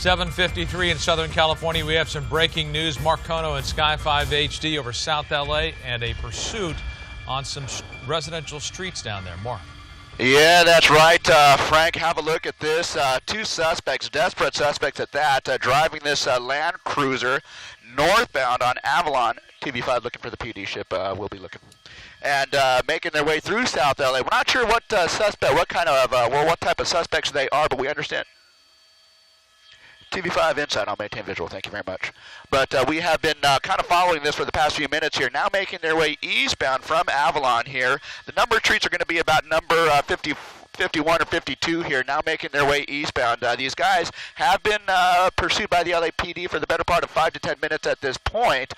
7:53 in Southern California. We have some breaking news. Mark Kono and Sky 5 HD over South LA and a pursuit on some residential streets down there. Mark. Yeah, that's right, Frank. Have a look at this. Two suspects, desperate suspects at that, driving this Land Cruiser northbound on Avalon. TV5 looking for the PD ship. We'll be looking. And making their way through South LA. We're not sure what what type of suspects they are, but we understand. TV5 inside, I'll maintain visual, thank you very much. But we have been kind of following this for the past few minutes here, now making their way eastbound from Avalon here. The number of streets are going to be about number 51 or 52 here, now making their way eastbound. These guys have been pursued by the LAPD for the better part of 5 to 10 minutes at this point,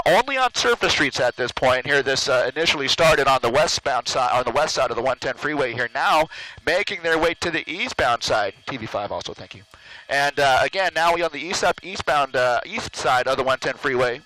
only on surface streets at this point here. This initially started on the westbound side, on the west side of the 110 freeway here, now making their way to the eastbound side. TV5 also, thank you. And again, now we on the east side of the 110 freeway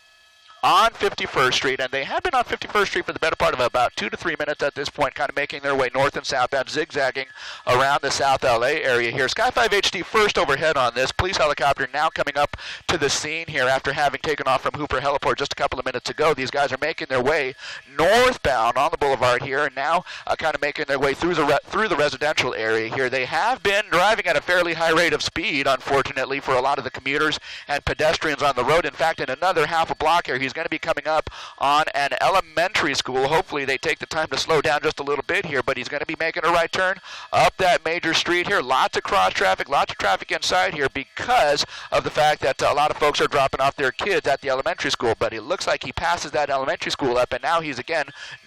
on 51st Street, and they have been on 51st Street for the better part of about 2 to 3 minutes at this point, kind of making their way north and southbound, zigzagging around the South LA area here. Sky 5 HD first overhead on this. Police helicopter now coming up to the scene here after having taken off from Hooper Heliport just a couple of minutes ago. These guys are making their way northbound on the boulevard here, and now kind of making their way through the residential area here. They have been driving at a fairly high rate of speed, unfortunately, for a lot of the commuters and pedestrians on the road. In fact, in another half a block here, he's going to be coming up on an elementary school. Hopefully they take the time to slow down just a little bit here, but he's going to be making a right turn up that major street here. Lots of cross traffic, lots of traffic inside here because of the fact that a lot of folks are dropping off their kids at the elementary school, but it looks like he passes that elementary school up, and now he's again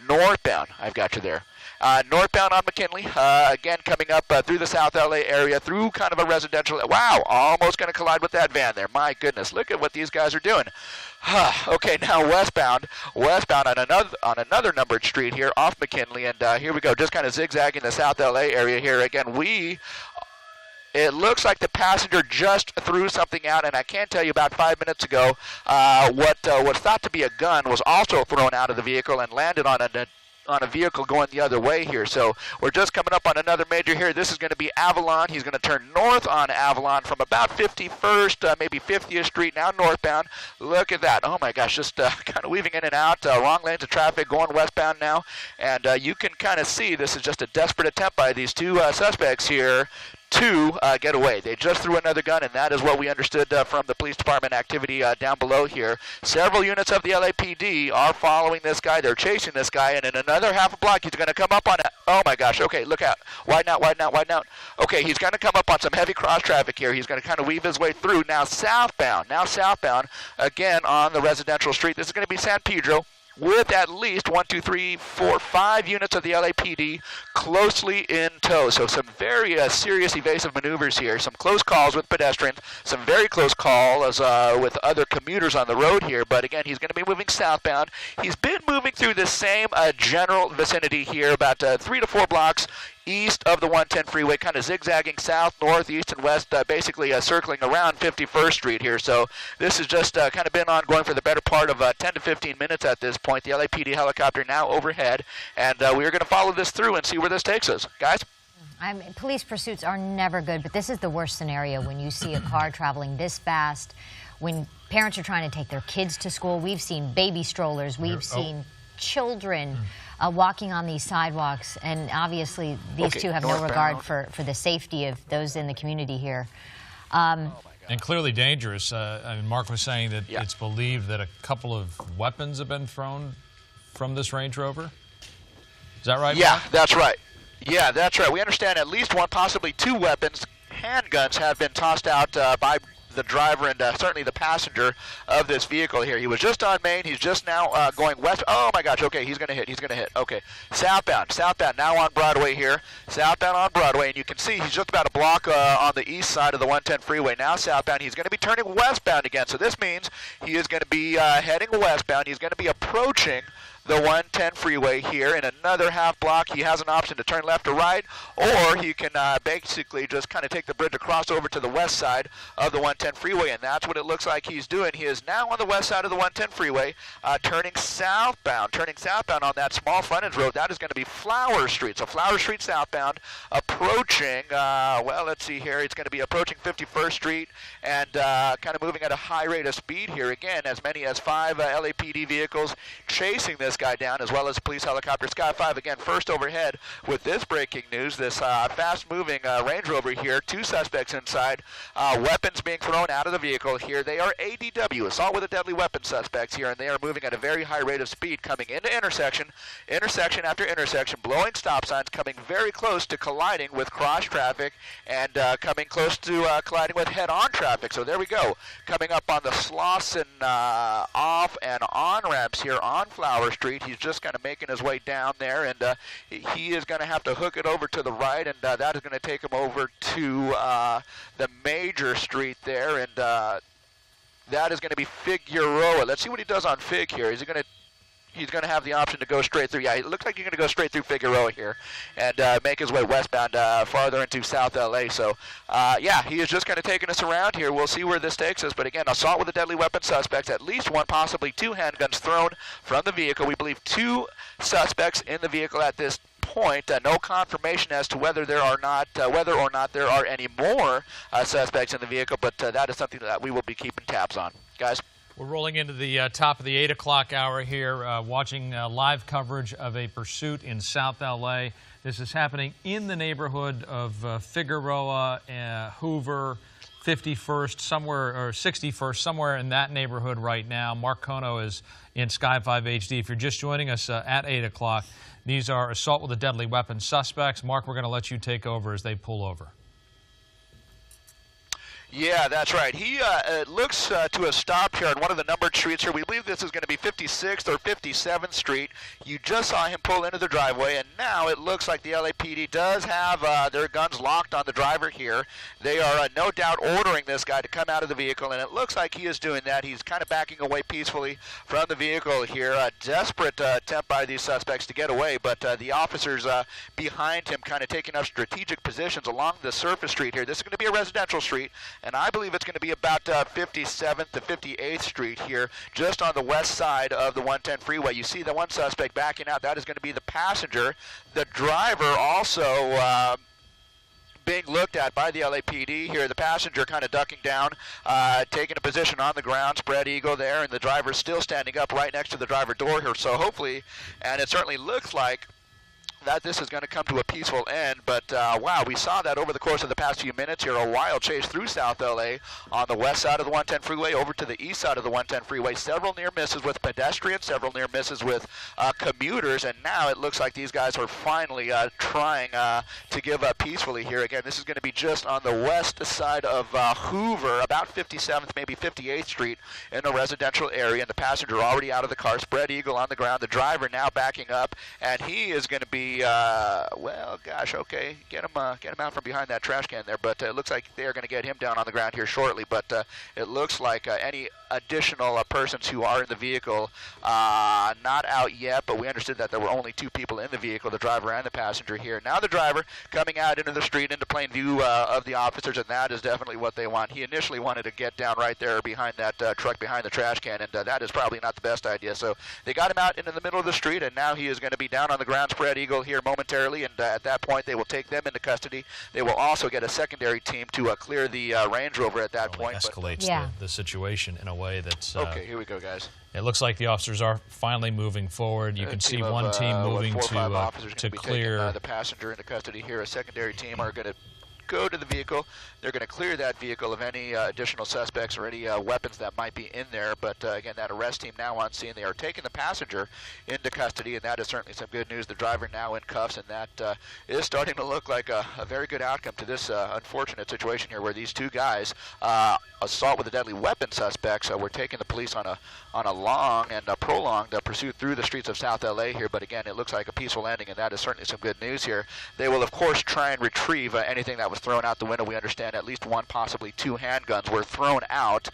northbound. I've got you there. Northbound on McKinley, again coming up through the South LA area, through kind of a residential. Wow, almost going to collide with that van there. My goodness, look at what these guys are doing. Okay, now westbound on another numbered street here off McKinley, and here we go, just kind of zigzagging the South LA area here. Again, it looks like the passenger just threw something out, and I can tell you about 5 minutes ago, what was thought to be a gun was also thrown out of the vehicle and landed on a vehicle going the other way here. So we're just coming up on another major here. This is going to be Avalon. He's going to turn north on Avalon from about 51st, maybe 50th Street, now northbound. Look at that. Oh my gosh, just kind of weaving in and out. Wrong lanes of traffic going westbound now. And you can kind of see this is just a desperate attempt by these two suspects here to get away. They just threw another gun, and that is what we understood from the police department activity down below here. Several units of the LAPD are following this guy. They're chasing this guy, and in another half a block, he's going to come up on it. Oh my gosh, okay, look out. Widen out. Okay, he's going to come up on some heavy cross traffic here. He's going to kind of weave his way through. Now southbound, again on the residential street. This is going to be San Pedro, with at least 5 units of the LAPD closely in tow. So some very serious evasive maneuvers here, some close calls with pedestrians, some very close calls with other commuters on the road here. But again, he's going to be moving southbound. He's been moving through the same general vicinity here, about 3 to 4 blocks east of the 110 freeway, kind of zigzagging south, north, east, and west, basically circling around 51st Street here. So this has just kind of been ongoing for the better part of 10 to 15 minutes at this point. The LAPD helicopter now overhead, and we are going to follow this through and see where this takes us. Guys? Police pursuits are never good, but this is the worst scenario when you see a car traveling this fast, when parents are trying to take their kids to school. We've seen baby strollers. We've seen children walking on these sidewalks, and obviously these two have no regard for the safety of those in the community here. And clearly dangerous. I mean, Mark was saying that it's believed that a couple of weapons have been thrown from this Range Rover. Is that right? Yeah, Mark? that's right. Yeah, that's right. We understand at least one, possibly 2 weapons, handguns, have been tossed out by the driver and certainly the passenger of this vehicle here. He was just on Main. He's just now going west. Oh my gosh, okay, he's going to hit. Okay, southbound, now on Broadway here. Southbound on Broadway, and you can see he's just about a block on the east side of the 110 freeway. Now southbound, he's going to be turning westbound again. So this means he is going to be heading westbound. He's going to be approaching the 110 freeway here. In another half block, he has an option to turn left or right, or he can basically just kind of take the bridge across over to the west side of the 110 freeway, and that's what it looks like he's doing. He is now on the west side of the 110 freeway, turning southbound on that small frontage road. That is going to be Flower Street. So Flower Street southbound, approaching, well, let's see here. It's going to be approaching 51st Street and kind of moving at a high rate of speed here. Again, as many as 5 LAPD vehicles chasing this guy down, as well as police helicopter Sky 5. Again, first overhead with this breaking news, this fast-moving Range Rover here. 2 suspects inside, weapons being thrown out of the vehicle here. They are ADW, assault with a deadly weapon suspects here, and they are moving at a very high rate of speed, coming into intersection after intersection, blowing stop signs, coming very close to colliding with cross traffic, and coming close to colliding with head-on traffic. So there we go, coming up on the Slauson off and on ramps here on Flower Street. He's just kind of making his way down there, and he is going to have to hook it over to the right, and that is going to take him over to the major street there, and that is going to be Figueroa. Let's see what he does on Fig here. He's going to have the option to go straight through. Yeah, it looks like he's going to go straight through Figueroa here and make his way westbound farther into South LA. So, yeah, he is just kind of taking us around here. We'll see where this takes us. But again, assault with a deadly weapon suspects, at least 1, possibly 2 handguns thrown from the vehicle. We believe 2 suspects in the vehicle at this point. No confirmation as to whether or not there are any more suspects in the vehicle, but that is something that we will be keeping tabs on. Guys? We're rolling into the top of the 8 o'clock hour here, watching live coverage of a pursuit in South L.A. This is happening in the neighborhood of Figueroa, Hoover, 51st, somewhere, or 61st, somewhere in that neighborhood right now. Mark Kono is in Sky 5 HD. If you're just joining us at 8 o'clock, these are assault with a deadly weapon suspects. Mark, we're going to let you take over as they pull over. Yeah, that's right. He looks to have stopped here on one of the numbered streets here. We believe this is going to be 56th or 57th Street. You just saw him pull into the driveway, and now it looks like the LAPD does have their guns locked on the driver here. They are no doubt ordering this guy to come out of the vehicle, and it looks like he is doing that. He's kind of backing away peacefully from the vehicle here. A desperate attempt by these suspects to get away, but the officers behind him kind of taking up strategic positions along the surface street here. This is going to be a residential street, and I believe it's going to be about 57th to 58th Street here, just on the west side of the 110 freeway. You see the one suspect backing out. That is going to be the passenger. The driver also being looked at by the LAPD here. The passenger kind of ducking down, taking a position on the ground, spread eagle there, and the driver still standing up right next to the driver door here. So hopefully, and it certainly looks like that this is going to come to a peaceful end, but wow, we saw that over the course of the past few minutes here, a wild chase through South LA on the west side of the 110 freeway over to the east side of the 110 freeway. Several near misses with pedestrians, several near misses with commuters, and now it looks like these guys are finally trying to give up peacefully here. Again, this is going to be just on the west side of Hoover, about 57th, maybe 58th Street in a residential area, and the passenger already out of the car, spread eagle on the ground. The driver now backing up, and he is going to be well, gosh, okay, get him out from behind that trash can there, but it looks like they're going to get him down on the ground here shortly, but it looks like any additional persons who are in the vehicle, not out yet, but we understood that there were only 2 people in the vehicle, the driver and the passenger here. Now the driver coming out into the street, into plain view of the officers, and that is definitely what they want. He initially wanted to get down right there behind that truck behind the trash can, and that is probably not the best idea. So they got him out into the middle of the street, and now he is going to be down on the ground, spread eagle here momentarily, and at that point they will take them into custody. They will also get a secondary team to clear the Range Rover at that point. Escalates the situation in a way that's okay. Here we go, guys. It looks like the officers are finally moving forward. You can see one team moving to clear the passenger into custody here. A secondary team are going to go to the vehicle. They're going to clear that vehicle of any additional suspects or any weapons that might be in there. But again, that arrest team now on scene. They are taking the passenger into custody, and that is certainly some good news. The driver now in cuffs, and that is starting to look like a very good outcome to this unfortunate situation here, where these 2 guys, assault with a deadly weapon suspects, were taking the police on a long and prolonged pursuit through the streets of South LA here. But again, it looks like a peaceful ending, and that is certainly some good news here. They will, of course, try and retrieve anything that was thrown out the window. We understand at least one, possibly two handguns were thrown out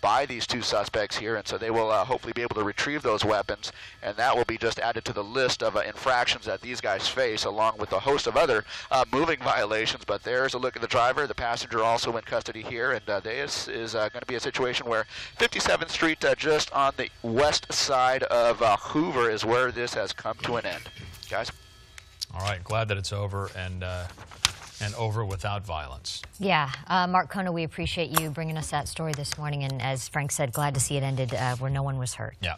by these two suspects here, and so they will hopefully be able to retrieve those weapons, and that will be just added to the list of infractions that these guys face, along with a host of other moving violations. But there's a look at the driver. The passenger also in custody here, and this is going to be a situation where 57th Street, just on the west side of Hoover, is where this has come to an end. Guys? All right, glad that it's over and over without violence. Yeah, Mark Kona, we appreciate you bringing us that story this morning, and as Frank said, glad to see it ended where no one was hurt. Yeah.